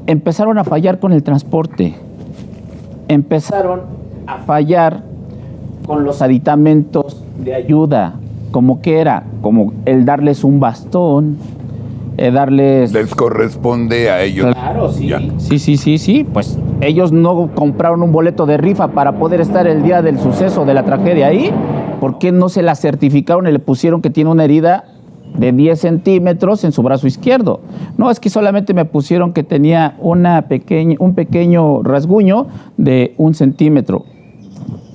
empezaron a fallar con el transporte, empezaron a fallar con los aditamentos de ayuda, como el darles un bastón, darles... ¿Les corresponde a ellos? Claro, sí. Ya. Sí, pues ellos no compraron un boleto de rifa para poder estar el día del suceso, de la tragedia ahí. ¿Por qué no se la certificaron y le pusieron que tiene una herida de 10 centímetros en su brazo izquierdo? No, es que solamente me pusieron que tenía un pequeño rasguño de 1 centímetro.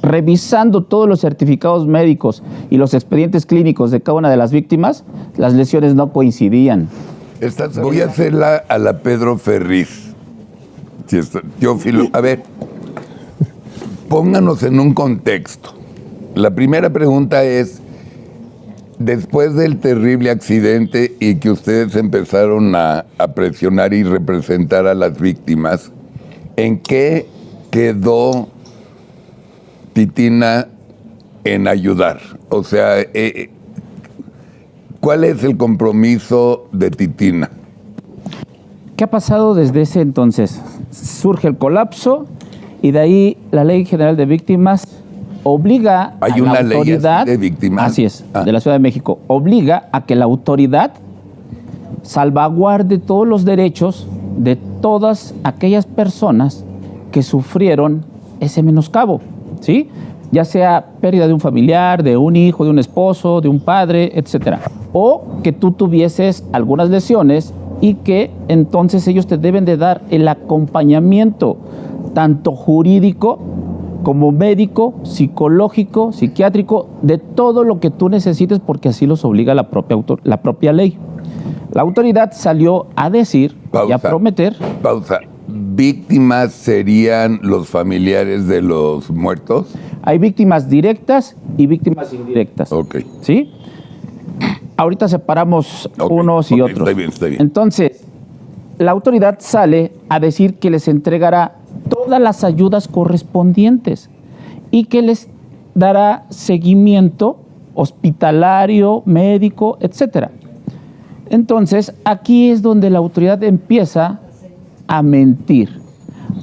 Revisando todos los certificados médicos y los expedientes clínicos de cada una de las víctimas, las lesiones no coincidían. Voy a hacerla a la Pedro Ferriz. Teófilo, a ver, pónganos en un contexto. La primera pregunta es, después del terrible accidente y que ustedes empezaron a presionar y representar a las víctimas, ¿en qué quedó Titina en ayudar? O sea, ¿cuál es el compromiso de Titina? ¿Qué ha pasado desde ese entonces? Surge el colapso y de ahí la Ley General de Víctimas obliga a la autoridad, ley de víctimas. Así es, de la Ciudad de México, obliga a que la autoridad salvaguarde todos los derechos de todas aquellas personas que sufrieron ese menoscabo, ¿sí? Ya sea pérdida de un familiar, de un hijo, de un esposo, de un padre, etcétera. O que tú tuvieses algunas lesiones y que entonces ellos te deben de dar el acompañamiento, tanto jurídico como médico, psicológico, psiquiátrico, de todo lo que tú necesites, porque así los obliga la propia ley. La autoridad salió a decir y a prometer... Pausa. ¿Víctimas serían los familiares de los muertos? Hay víctimas directas y víctimas indirectas. Ok. ¿Sí? Ahorita separamos unos y otros. Está bien. Entonces, la autoridad sale a decir que les entregará todas las ayudas correspondientes y que les dará seguimiento hospitalario, médico, etcétera. Entonces, aquí es donde la autoridad empieza a mentir,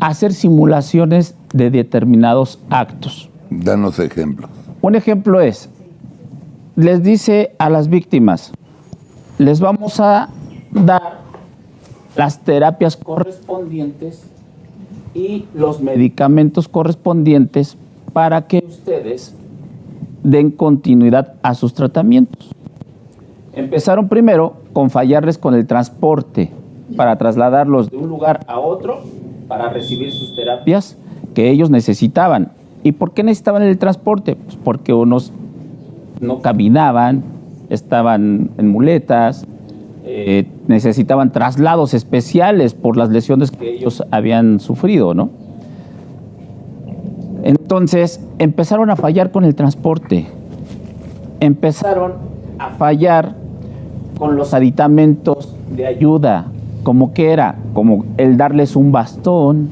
a hacer simulaciones de determinados actos. Danos ejemplos. Un ejemplo es, les dice a las víctimas, les vamos a dar las terapias correspondientes y los medicamentos correspondientes para que ustedes den continuidad a sus tratamientos. Empezaron primero con fallarles con el transporte para trasladarlos de un lugar a otro para recibir sus terapias que ellos necesitaban. ¿Y por qué necesitaban el transporte? Pues porque unos no caminaban, estaban en muletas, necesitaban traslados especiales por las lesiones que ellos habían sufrido, ¿no? Entonces empezaron a fallar con el transporte, empezaron a fallar con los aditamentos de ayuda, como el darles un bastón,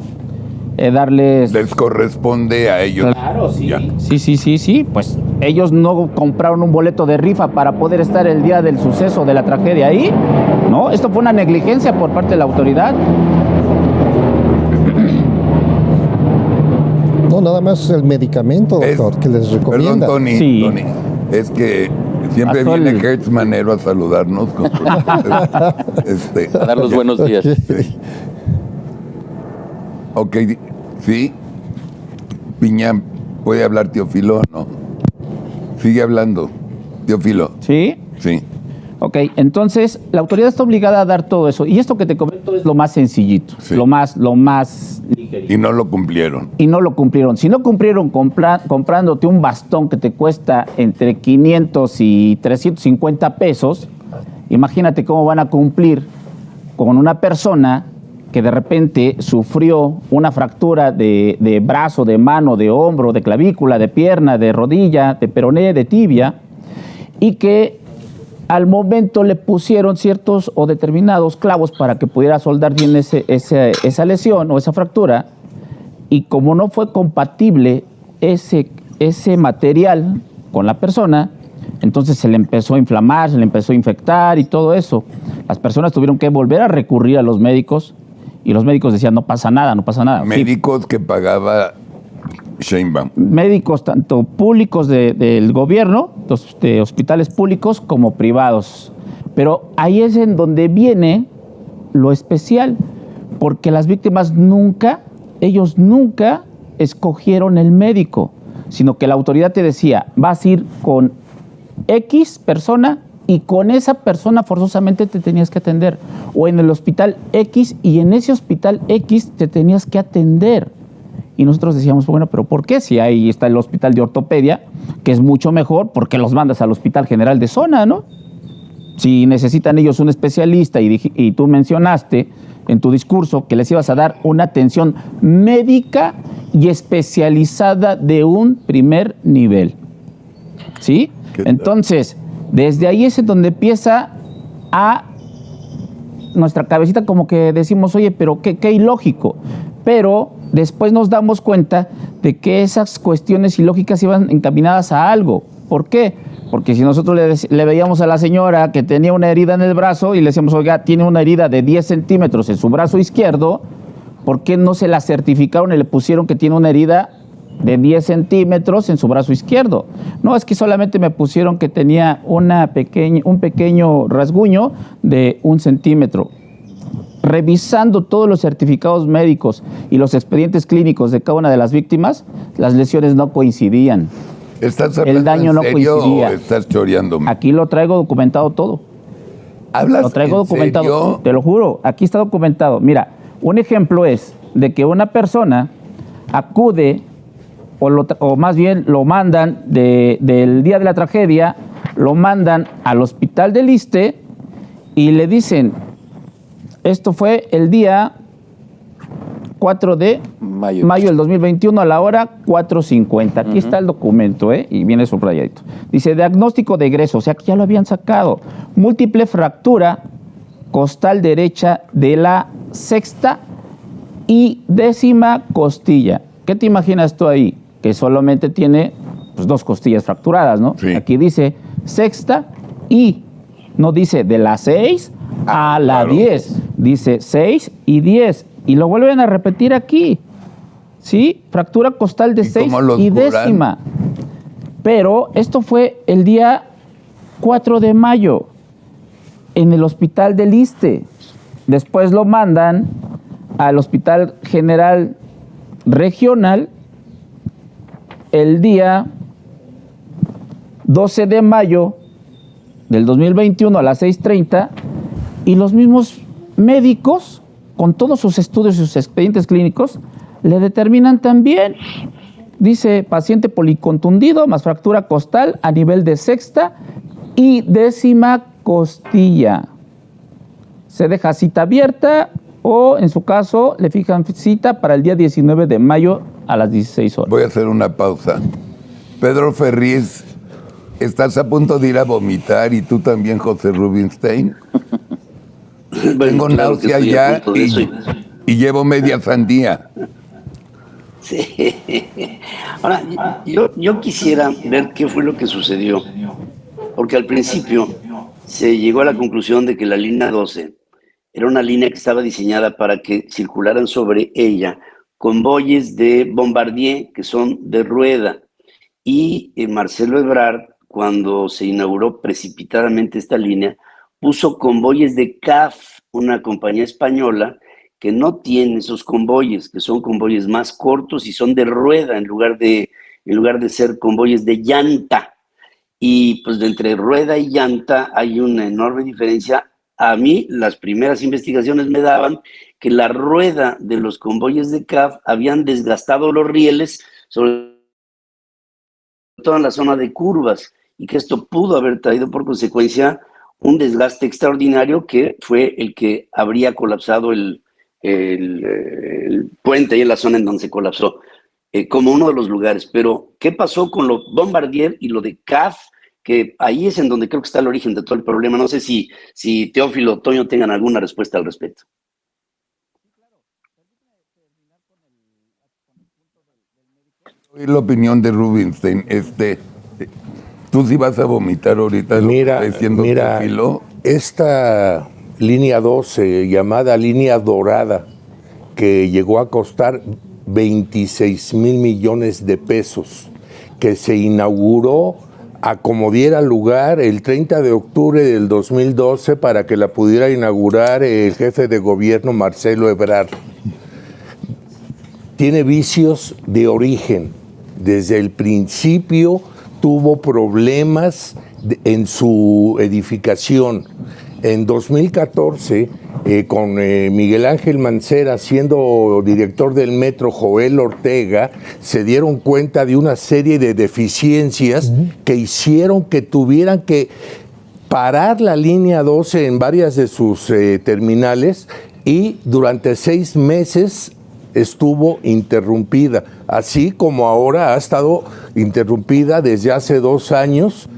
darles... ¿Les corresponde a ellos? Claro, sí. Ya. Sí, pues ellos no compraron un boleto de rifa para poder estar el día del suceso, de la tragedia ahí, ¿no? Esto fue una negligencia por parte de la autoridad. No, nada más el medicamento, doctor, que les recomienda. Perdón, Tony, Sí. Tony, es que siempre Pasó viene el- Hertz Manero a saludarnos. A dar los buenos días. Sí. Ok, sí. Piña, ¿puede hablar Teófilo? No. Sigue hablando, Teófilo. ¿Sí? Sí. Ok, entonces la autoridad está obligada a dar todo eso. Y esto que te comento es lo más sencillito, Sí. lo más ligerito. Y no lo cumplieron. Y no lo cumplieron. Si no cumplieron comprándote un bastón que te cuesta entre 500 y 350 pesos, imagínate cómo van a cumplir con una persona que de repente sufrió una fractura de brazo, de mano, de hombro, de clavícula, de pierna, de rodilla, de peroné, de tibia, y que al momento le pusieron ciertos o determinados clavos para que pudiera soldar bien esa lesión o esa fractura, y como no fue compatible ese material con la persona, entonces se le empezó a inflamar, se le empezó a infectar y todo eso. Las personas tuvieron que volver a recurrir a los médicos Y los médicos decían, no pasa nada, no pasa nada. Médicos que pagaba Sheinbaum. Médicos tanto públicos del gobierno, de hospitales públicos, como privados. Pero ahí es en donde viene lo especial, porque las víctimas ellos nunca escogieron el médico, sino que la autoridad te decía, vas a ir con X persona y con esa persona forzosamente te tenías que atender, o en el hospital X y en ese hospital X te tenías que atender. Y nosotros decíamos, bueno, pero ¿por qué? Si ahí está el hospital de ortopedia, que es mucho mejor, ¿por qué los mandas al hospital general de zona, no? Si necesitan ellos un especialista y tú mencionaste en tu discurso que les ibas a dar una atención médica y especializada de un primer nivel, ¿sí? Entonces, desde ahí es en donde empieza a nuestra cabecita como que decimos, oye, pero qué ilógico. Pero después nos damos cuenta de que esas cuestiones ilógicas iban encaminadas a algo. ¿Por qué? Porque si nosotros le veíamos a la señora que tenía una herida en el brazo y le decíamos, oiga, tiene una herida de 10 centímetros en su brazo izquierdo, ¿por qué no se la certificaron y le pusieron que tiene una herida de 10 centímetros en su brazo izquierdo? No, es que solamente me pusieron que tenía un pequeño rasguño de 1 centímetro. Revisando todos los certificados médicos y los expedientes clínicos de cada una de las víctimas, las lesiones no coincidían. El daño no coincidía. ¿O estás choreándome? Aquí lo traigo documentado todo. ¿Hablas Lo traigo en documentado, serio? te lo juro, aquí está documentado. Mira, un ejemplo es de que una persona acude, o más bien lo mandan del día de la tragedia, lo mandan al hospital del ISSSTE y le dicen, esto fue el día 4 de mayo del 2021 a la hora 4:50. Aquí está el documento, y viene subrayadito. Dice, diagnóstico de egreso, o sea que ya lo habían sacado. Múltiple fractura costal derecha de la 6ª y 10ª costilla. ¿Qué te imaginas tú ahí? Que solamente tiene 2 costillas fracturadas, ¿no? Sí. Aquí dice 6ª y no dice de la 6 a la claro. 10. Dice 6 y 10. Y lo vuelven a repetir aquí. ¿Sí? Fractura costal de 6 y 10ª. Pero esto fue el día 4 de mayo en el hospital del ISSSTE. Después lo mandan al Hospital General Regional el día 12 de mayo del 2021 a las 6:30 y los mismos médicos, con todos sus estudios y sus expedientes clínicos, le determinan también, dice, paciente policontundido más fractura costal a nivel de 6ª y 10ª costilla. Se deja cita abierta o, en su caso, le fijan cita para el día 19 de mayo a las 16 horas. Voy a hacer una pausa. Pedro Ferriz, estás a punto de ir a vomitar y tú también, José Rubinstein. Bueno, Tengo claro náusea que estoy ya a punto de eso. y llevo media sandía. Sí. Ahora, yo quisiera ver qué fue lo que sucedió, porque al principio se llegó a la conclusión de que la línea 12 era una línea que estaba diseñada para que circularan sobre ella convoyes de Bombardier, que son de rueda, y Marcelo Ebrard, cuando se inauguró precipitadamente esta línea, puso convoyes de CAF, una compañía española que no tiene esos convoyes, que son convoyes más cortos y son de rueda en lugar de ser convoyes de llanta. Y pues de entre rueda y llanta hay una enorme diferencia. A mí las primeras investigaciones me daban que la rueda de los convoyes de CAF habían desgastado los rieles, sobre todo en la zona de curvas, y que esto pudo haber traído por consecuencia un desgaste extraordinario que fue el que habría colapsado el puente ahí en la zona en donde se colapsó, como uno de los lugares. Pero, ¿qué pasó con lo Bombardier y lo de CAF? Que ahí es en donde creo que está el origen de todo el problema. No sé si Teófilo o Toño tengan alguna respuesta al respecto. Oír la opinión de Rubinstein. Tú sí vas a vomitar ahorita. Mira, Teófilo. esta línea 12, llamada línea dorada, que llegó a costar 26,000 millones de pesos, que se inauguró a como diera lugar el 30 de octubre del 2012 para que la pudiera inaugurar el jefe de gobierno Marcelo Ebrard. Tiene vicios de origen. Desde el principio tuvo problemas en su edificación. En 2014, con Miguel Ángel Mancera siendo director del metro, Joel Ortega, se dieron cuenta de una serie de deficiencias que hicieron que tuvieran que parar la línea 12 en varias de sus terminales, y durante 6 meses estuvo interrumpida, así como ahora ha estado interrumpida desde hace 2 años.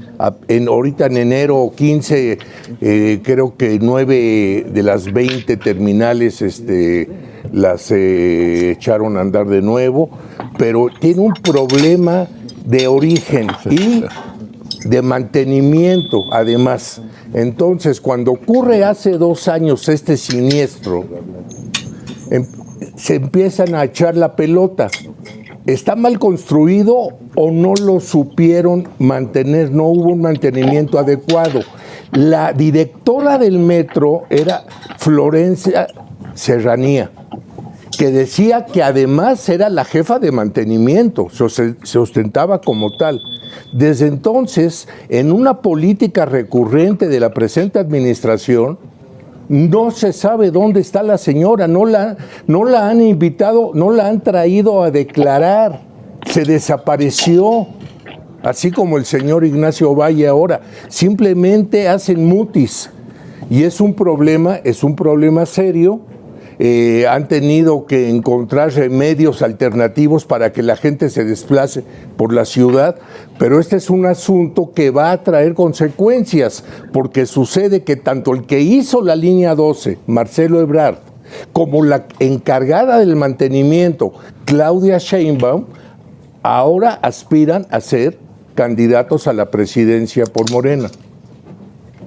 Ahorita en enero 15, creo que 9 de las 20 terminales las echaron a andar de nuevo, pero tiene un problema de origen y de mantenimiento además. Entonces, cuando ocurre hace 2 años este siniestro, se empiezan a echar la pelota. ¿Está mal construido o no lo supieron mantener? No hubo un mantenimiento adecuado. La directora del metro era Florencia Serranía, que decía que además era la jefa de mantenimiento, se ostentaba como tal. Desde entonces, en una política recurrente de la presente administración, no se sabe dónde está la señora, no la han invitado, no la han traído a declarar, se desapareció, así como el señor Ignacio Valle ahora, simplemente hacen mutis, y es un problema serio. Han tenido que encontrar remedios alternativos para que la gente se desplace por la ciudad, pero este es un asunto que va a traer consecuencias, porque sucede que tanto el que hizo la línea 12, Marcelo Ebrard, como la encargada del mantenimiento, Claudia Sheinbaum, ahora aspiran a ser candidatos a la presidencia por Morena.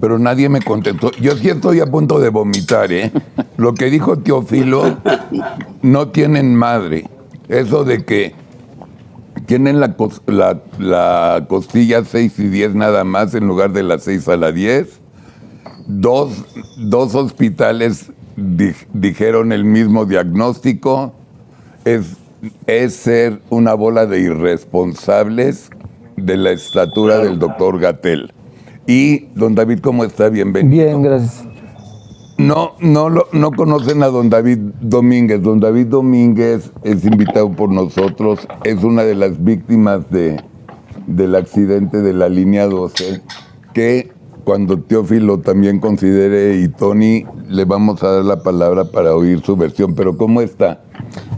Pero nadie me contestó. Yo sí estoy a punto de vomitar, ¿eh? Lo que dijo Teófilo, no tienen madre. Eso de que tienen la costilla 6 y 10 nada más en lugar de las 6 a la 10. Dos hospitales dijeron el mismo diagnóstico. Es ser una bola de irresponsables de la estatura del doctor Gatell. Y don David, ¿cómo está? Bienvenido. Bien, gracias. No conocen a don David Domínguez. Don David Domínguez es invitado por nosotros, es una de las víctimas del accidente de la línea 12, que cuando Teófilo también considere y Tony, le vamos a dar la palabra para oír su versión. Pero ¿cómo está?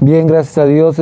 Bien, gracias a Dios.